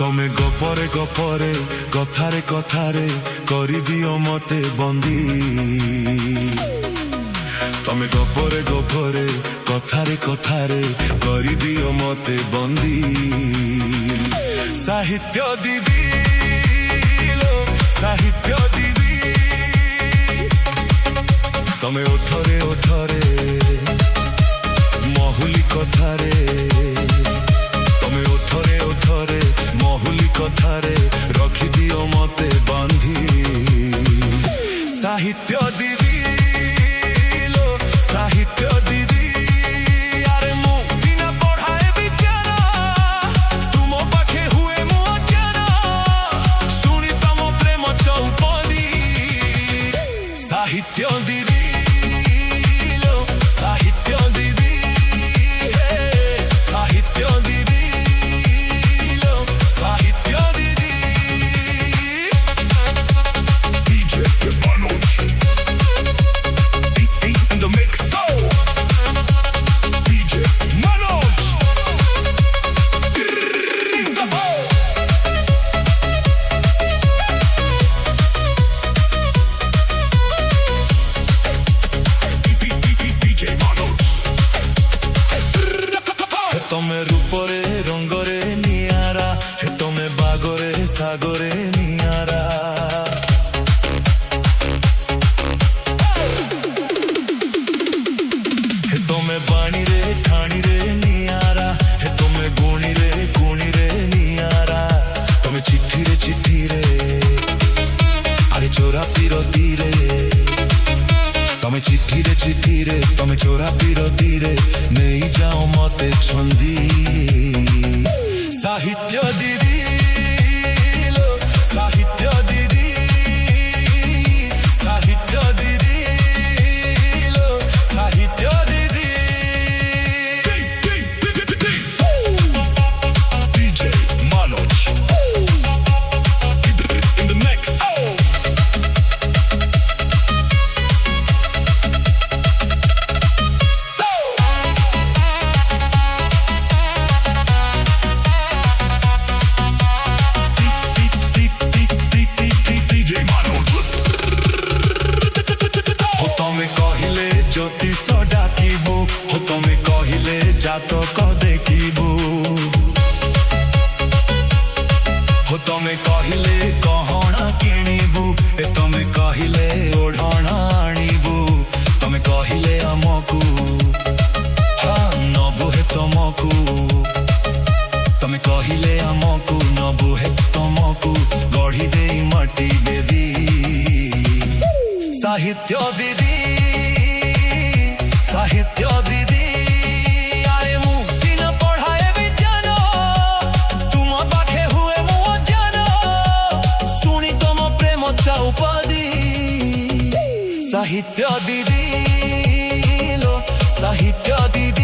तमे गपरे गपरे कथारे कथारे करी दियो मते बंदी तमे गपरे गपरे कथारे कथारे करी दियो मते बंदी साहित्य दीदी लो साहित्य दीदी तमे ओठरे ओठरे महुली कथारे तमे ओठरे ओठरे महुली कथारे रखी दियो मते बांधी साहित्य दीदी लो साहित्य दीदी अरे मु सीना पढ़ाए विचार तुम पाखे हुए मु अचार सुनी तम प्रेम चौपदी साहित्य दीदी लो साहित्य दीदी साहित्य दीदी लो साहित्य दीदी DJ Manoj in the mix DJ Manoj DJ Manoj तमे रूपरे रंगरे नियारा हे तमे बागरे सागरे नियारा हे तमे बाणी रे ठाणी रे नियारा हे तमे गुणी रे नियारा तमे चिट्ठी रे अरे चोरा पिरती रे तमे चिट्ठी रे तमे चोरा पिरती रे नहीं जाओ मते छंदी साहित्य दीदी लो साहित्य दीदी साहित्य दीदी लो साहित्य दीदी DJ Manoj in the mix ज्योतिष डाकिबू हो तमे कहिले जातक देखिबू हो तमे कहिले गहना किणिबू ए तमे कहिले ओढ़ना आनिबू तमे कहिले आमकू हाँ नबू हे तमकू तमे कहिले आमकू नबू हे तमकू गढ़ी दे माटी बेदी साहित्य दीदी साहित्य दीदी अरे मु सीना पढ़ाए विज्ञान तुम पाखे हुए मु अजान सुनी तम प्रेम चौपदी साहित्य दीदी लो साहित्य दीदी